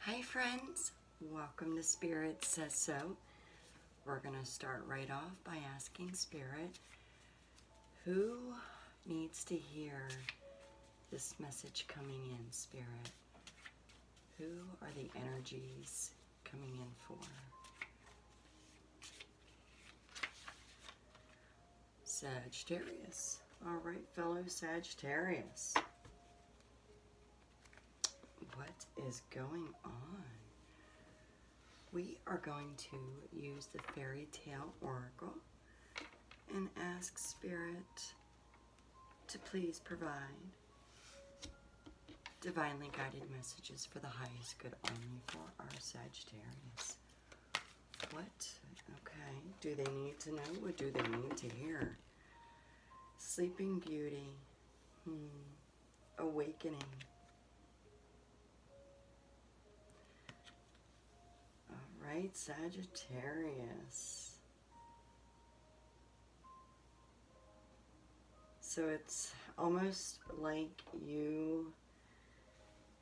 Hi friends, welcome to Spirit Says So. We're going to start right off by asking Spirit, who needs to hear this message coming in, Spirit? Who are the energies coming in for? Sagittarius. All right, fellow Sagittarius. What is going on? We are going to use the Faerytale Oracle and ask Spirit to please provide divinely guided messages for the highest good only for our Sagittarius. What? Okay. Do they need to know? What do they need to hear? Sleeping Beauty. Awakening. Right, Sagittarius. So it's almost like you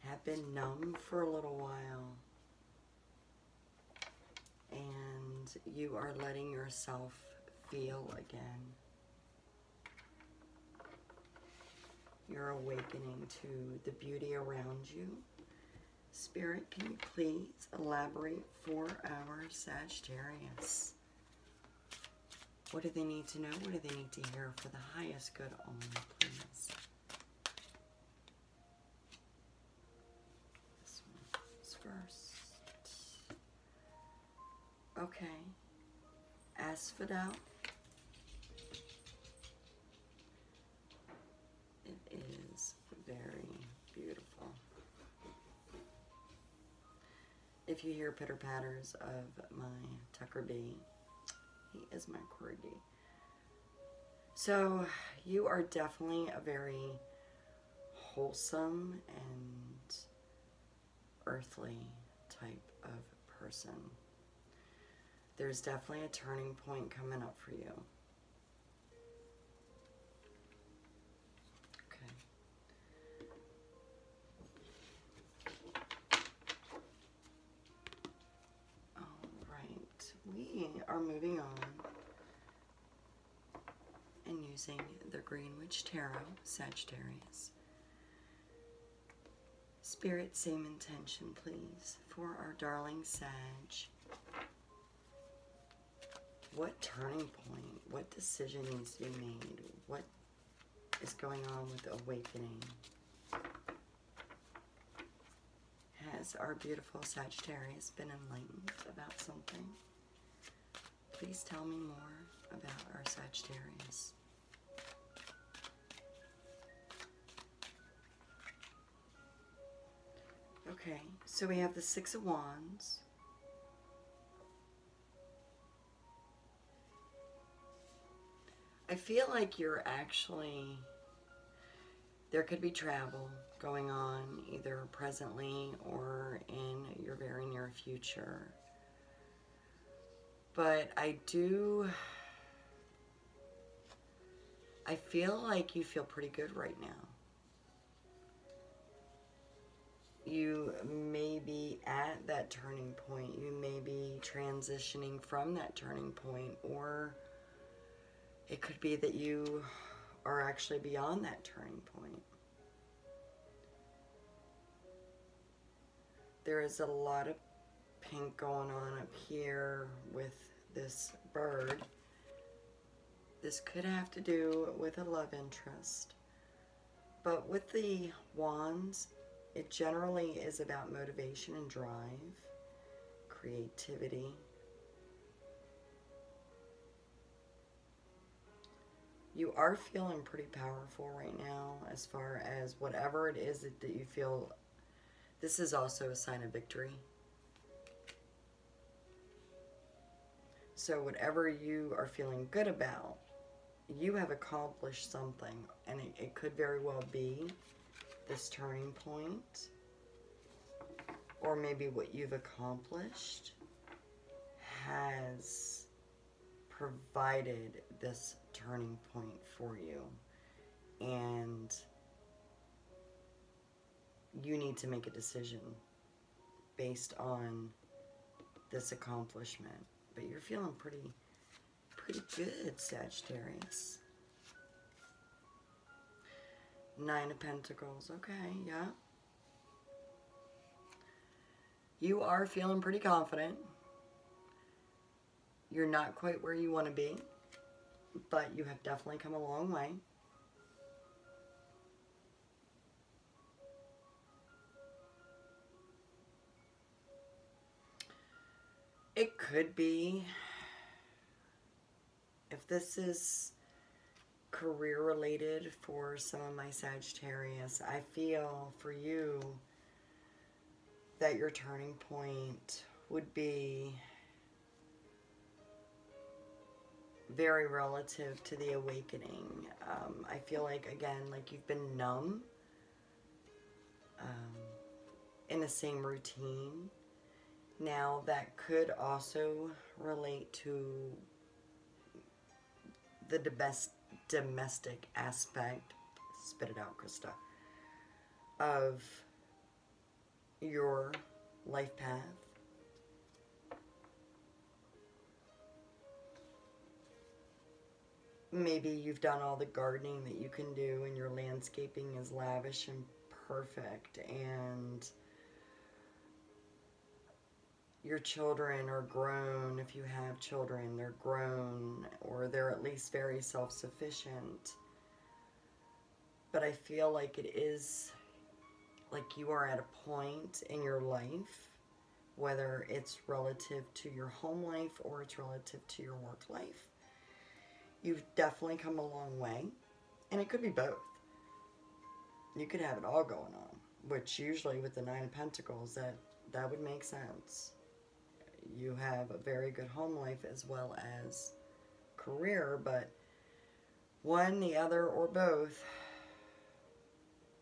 have been numb for a little while and you are letting yourself feel again. You're awakening to the beauty around you. Spirit, can you please elaborate for our Sagittarius? What do they need to know? What do they need to hear for the highest good only, please? This one is first. Okay. Asphodel. It is very beautiful. If you hear pitter-patters of my Tucker bee, he is my corgi. So you are definitely a very wholesome and earthly type of person. There's definitely a turning point coming up for you. We are moving on and using the Green Witch Tarot, Sagittarius. Spirit, same intention, please, for our darling Sag. What turning point, what decision needs to be made? What is going on with awakening? Has our beautiful Sagittarius been enlightened about something? Please tell me more about our Sagittarius. Okay, so we have the Six of Wands. I feel like you're actually, there could be travel going on either presently or in your very near future. But I feel like you feel pretty good right now. You may be at that turning point. You may be transitioning from that turning point, or it could be that you are actually beyond that turning point. There is a lot of pink going on up here with this bird. This could have to do with a love interest. But with the wands, it generally is about motivation and drive, creativity. You are feeling pretty powerful right now as far as whatever it is that you feel. This is also a sign of victory. So whatever you are feeling good about, you have accomplished something, and it could very well be this turning point, or maybe what you've accomplished has provided this turning point for you, and you need to make a decision based on this accomplishment. But you're feeling pretty good, Sagittarius. 9 of Pentacles. Okay, yeah. You are feeling pretty confident. You're not quite where you want to be, but you have definitely come a long way. It could be, if this is career related for some of my Sagittarius, I feel for you that your turning point would be very relative to the awakening. I feel like, again, like you've been numb in the same routine. Now, that could also relate to the domestic aspect, spit it out, Krista, of your life path. Maybe you've done all the gardening that you can do and your landscaping is lavish and perfect, and your children are grown. If you have children, they're grown, or they're at least very self-sufficient. But I feel like it is like you are at a point in your life, whether it's relative to your home life or it's relative to your work life, you've definitely come a long way. And it could be both. You could have it all going on, which usually with the 9 of Pentacles, that would make sense. You have a very good home life as well as career, but one, the other, or both.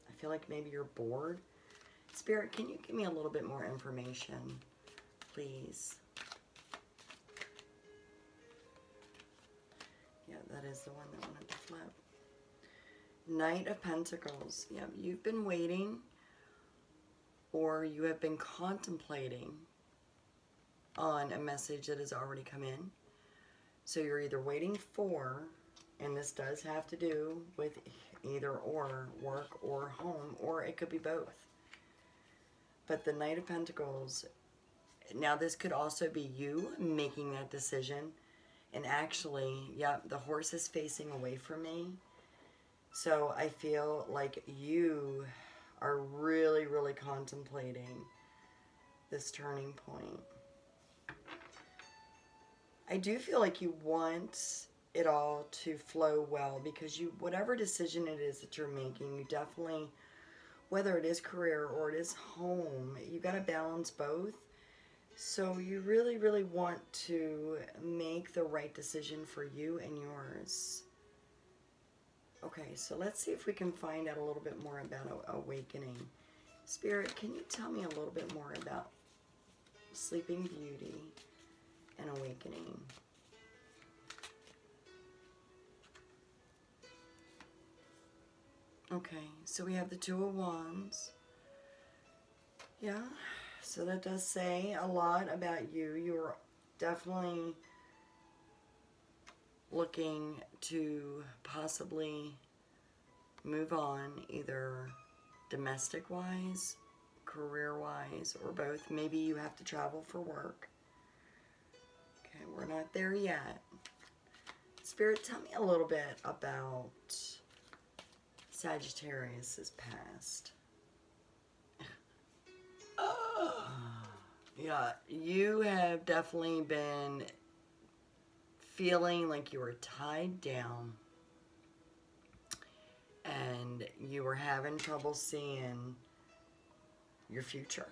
I feel like maybe you're bored. Spirit, can you give me a little bit more information, please? Yeah, that is the one that wanted to flip. Knight of Pentacles. Yep, you've been waiting, or you have been contemplating on a message that has already come in. So you're either waiting for, and this does have to do with either or, work or home, or it could be both. But the Knight of Pentacles, now this could also be you making that decision. And actually, yeah, the horse is facing away from me. So I feel like you are really, really contemplating this turning point. I do feel like you want it all to flow well, because you, whatever decision it is that you're making, you definitely, whether it is career or it is home, you got to balance both. So you really, really want to make the right decision for you and yours. Okay, so let's see if we can find out a little bit more about awakening. Spirit, can you tell me a little bit more about Sleeping Beauty and awakening? Okay, so we have the 2 of Wands. Yeah, so that does say a lot about you. You're definitely looking to possibly move on, either domestic-wise, career-wise, or both. Maybe you have to travel for work. Okay, we're not there yet. Spirit, tell me a little bit about Sagittarius's past. Yeah, you have definitely been feeling like you were tied down and you were having trouble seeing your future.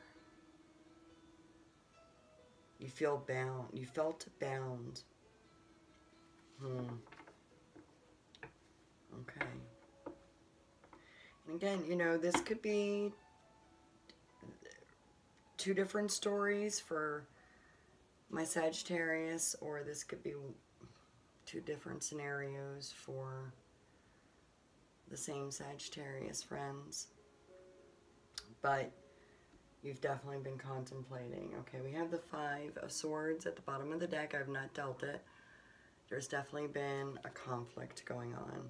You feel bound. You felt bound. Okay. And again, you know, this could be 2 different stories for my Sagittarius, or this could be 2 different scenarios for the same Sagittarius friends. But you've definitely been contemplating. Okay, we have the Five of Swords at the bottom of the deck. I've not dealt it. There's definitely been a conflict going on.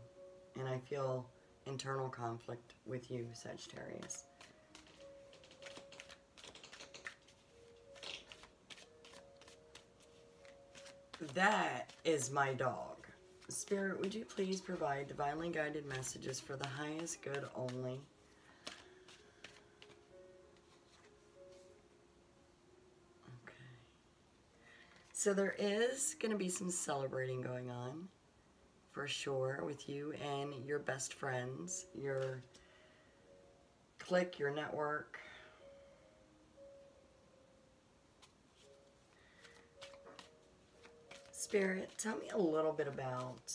And I feel internal conflict with you, Sagittarius. That is my dog. Spirit, would you please provide divinely guided messages for the highest good only? Okay. So there is going to be some celebrating going on, for sure, with you and your best friends, your clique, your network. Spirit, tell me a little bit about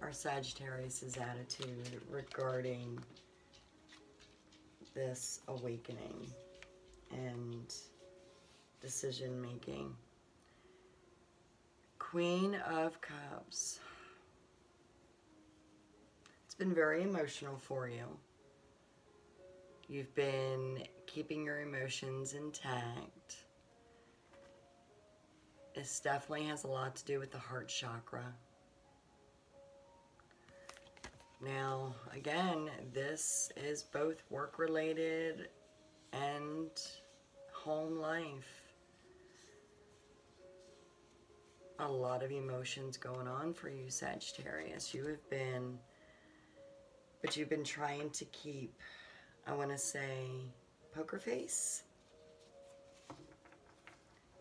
our Sagittarius's attitude regarding this awakening and decision making. Queen of Cups. It's been very emotional for you. You've been keeping your emotions intact. This definitely has a lot to do with the heart chakra. Now, again, this is both work-related and home life. A lot of emotions going on for you, Sagittarius. You've been trying to keep, I want to say, poker face.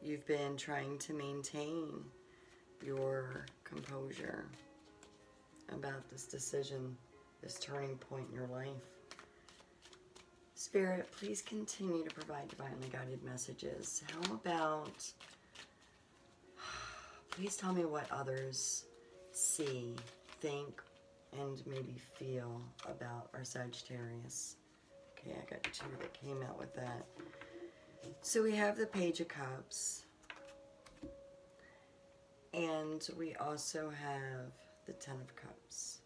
You've been trying to maintain your composure about this decision, this turning point in your life. Spirit, please continue to provide divinely guided messages. How about, please tell me what others see, think, and maybe feel about our Sagittarius. Okay, I got two that came out with that. So we have the Page of Cups, and we also have the Ten of Cups.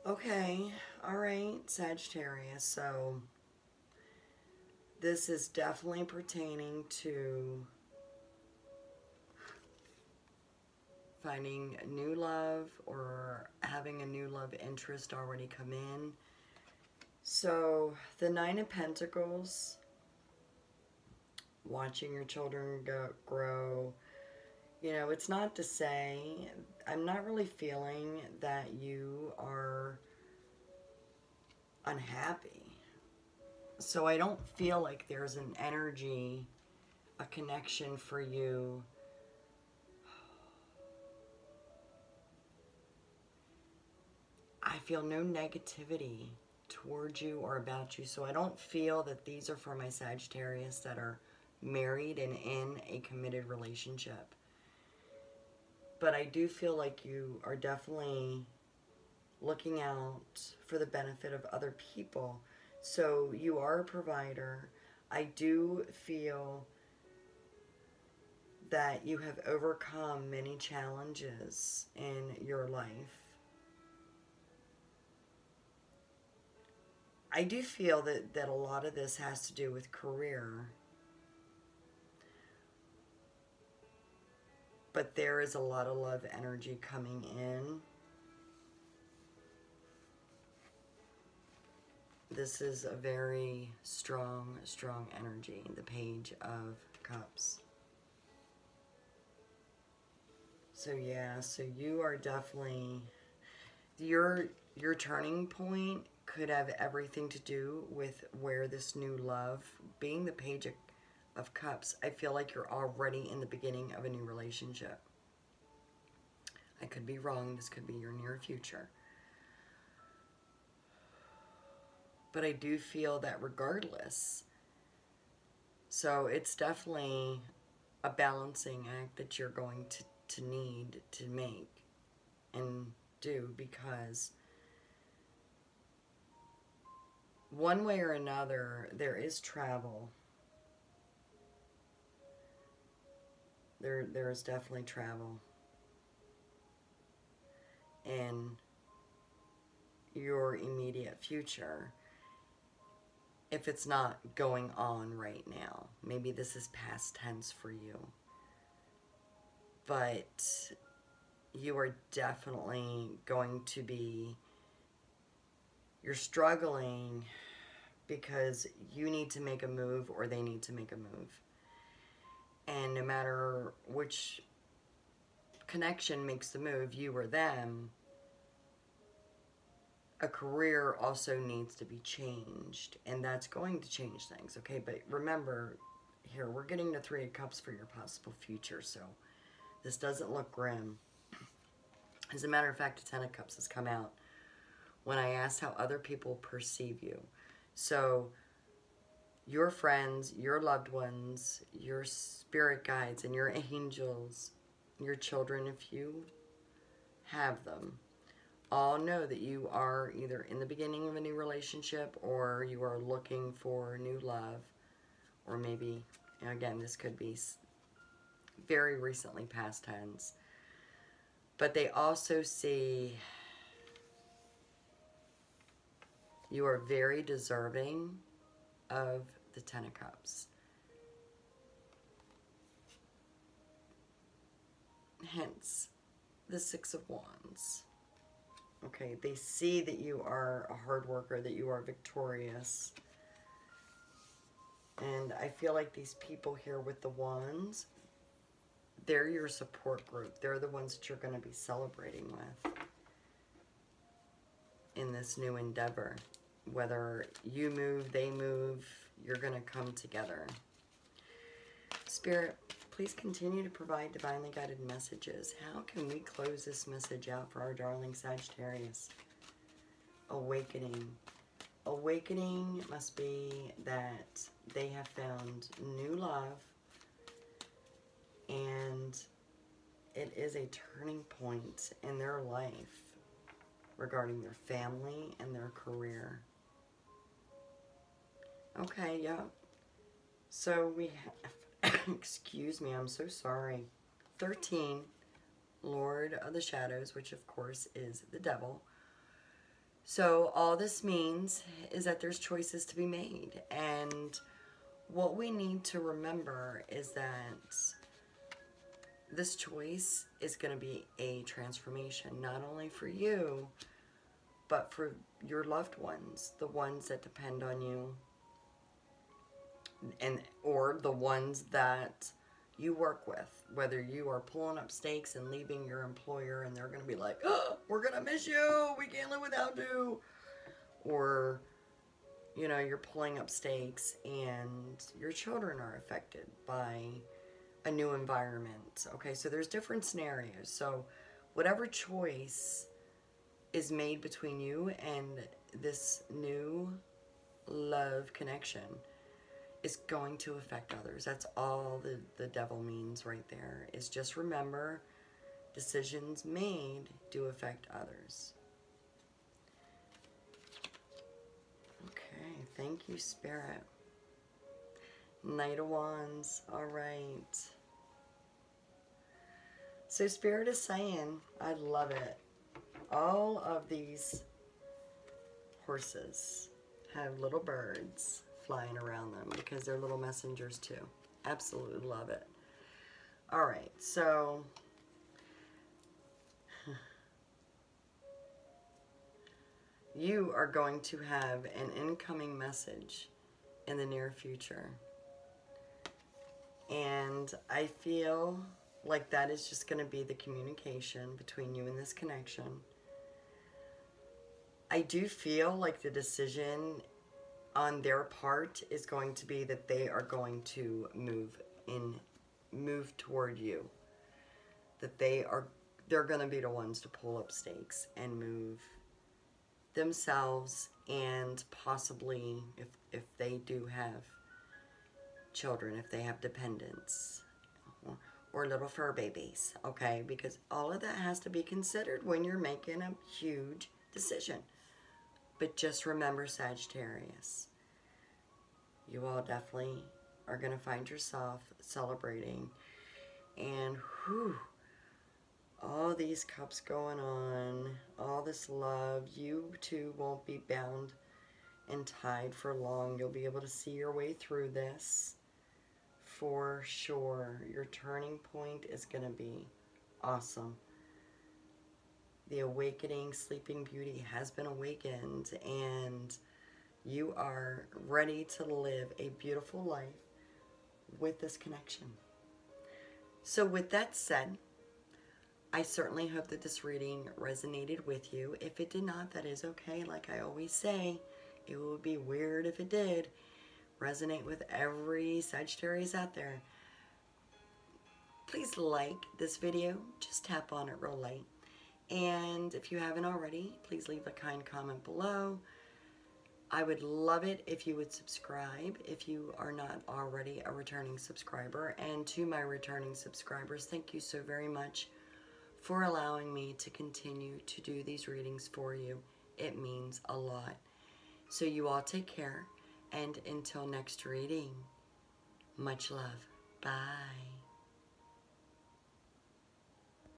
Okay, all right, Sagittarius, so this is definitely pertaining to finding new love or having a new love interest already come in. So the Nine of Pentacles, watching your children grow, you know, it's not to say, I'm not really feeling that you are unhappy. So I don't feel like there's an energy, a connection for you. I feel no negativity towards you or about you. So I don't feel that these are for my Sagittarius that are married and in a committed relationship. But I do feel like you are definitely looking out for the benefit of other people. So you are a provider. I do feel that you have overcome many challenges in your life. I do feel that a lot of this has to do with career. But there is a lot of love energy coming in. This is a very strong, strong energy, the Page of Cups. So yeah, so you are definitely, your turning point could have everything to do with where this new love, being the Page of Cups, I feel like you're already in the beginning of a new relationship. I could be wrong, this could be your near future. But I do feel that regardless, so it's definitely a balancing act that you're going to need to make and do, because one way or another, there is travel. There is definitely travel. And your immediate future if it's not going on right now. Maybe this is past tense for you. But you are definitely going to be, you're struggling because you need to make a move or they need to make a move. And no matter which connection makes the move, you or them, a career also needs to be changed, and that's going to change things, okay? But remember, here, we're getting the Three of Cups for your possible future, so this doesn't look grim. As a matter of fact, the Ten of Cups has come out when I asked how other people perceive you. So your friends, your loved ones, your spirit guides, and your angels, your children, if you have them, all know that you are either in the beginning of a new relationship or you are looking for new love, or maybe, again, this could be very recently past tense. But they also see you are very deserving of the Ten of Cups. Hence, the Six of Wands. Okay, they see that you are a hard worker, that you are victorious. And I feel like these people here with the Wands, they're your support group. They're the ones that you're going to be celebrating with in this new endeavor. Whether you move, they move, you're going to come together. Spirit, please continue to provide divinely guided messages. How can we close this message out for our darling Sagittarius? Awakening. Awakening must be that they have found new love, and it is a turning point in their life regarding their family and their career. Okay, yeah. So we have, excuse me, I'm so sorry. 13, Lord of the Shadows, which of course is the devil. So all this means is that there's choices to be made. And what we need to remember is that this choice is going to be a transformation, not only for you, but for your loved ones, the ones that depend on you, and or the ones that you work with, whether you are pulling up stakes and leaving your employer and they're going to be like, oh, we're going to miss you, we can't live without you, or, you know, you're pulling up stakes and your children are affected by a new environment. Okay, so there's different scenarios. So whatever choice is made between you and this new love connection is going to affect others. That's all the devil means right there, is just remember, decisions made do affect others. Okay, thank you, Spirit. Knight of Wands, all right. So Spirit is saying, I love it. All of these horses have little birds flying around them because they're little messengers too. Absolutely love it. All right, so you are going to have an incoming message in the near future. And I feel like that is just going to be the communication between you and this connection. I do feel like the decision on their part is going to be that they are going to move toward you. That they're going to be the ones to pull up stakes and move themselves, and possibly if they do have children, if they have dependents or little fur babies, okay? Because all of that has to be considered when you're making a huge decision. But just remember, Sagittarius, you all definitely are going to find yourself celebrating. And whew, all these cups going on, all this love. You too won't be bound and tied for long. You'll be able to see your way through this for sure. Your turning point is going to be awesome. The awakening, sleeping beauty has been awakened, and you are ready to live a beautiful life with this connection. So with that said, I certainly hope that this reading resonated with you. If it did not, that is okay. Like I always say, it would be weird if it did. Resonate with every Sagittarius out there. Please like this video. Just tap on it real light. And if you haven't already, please leave a kind comment below. I would love it if you would subscribe if you are not already a returning subscriber. And to my returning subscribers, thank you so very much for allowing me to continue to do these readings for you. It means a lot. So you all take care, and until next reading, much love. Bye.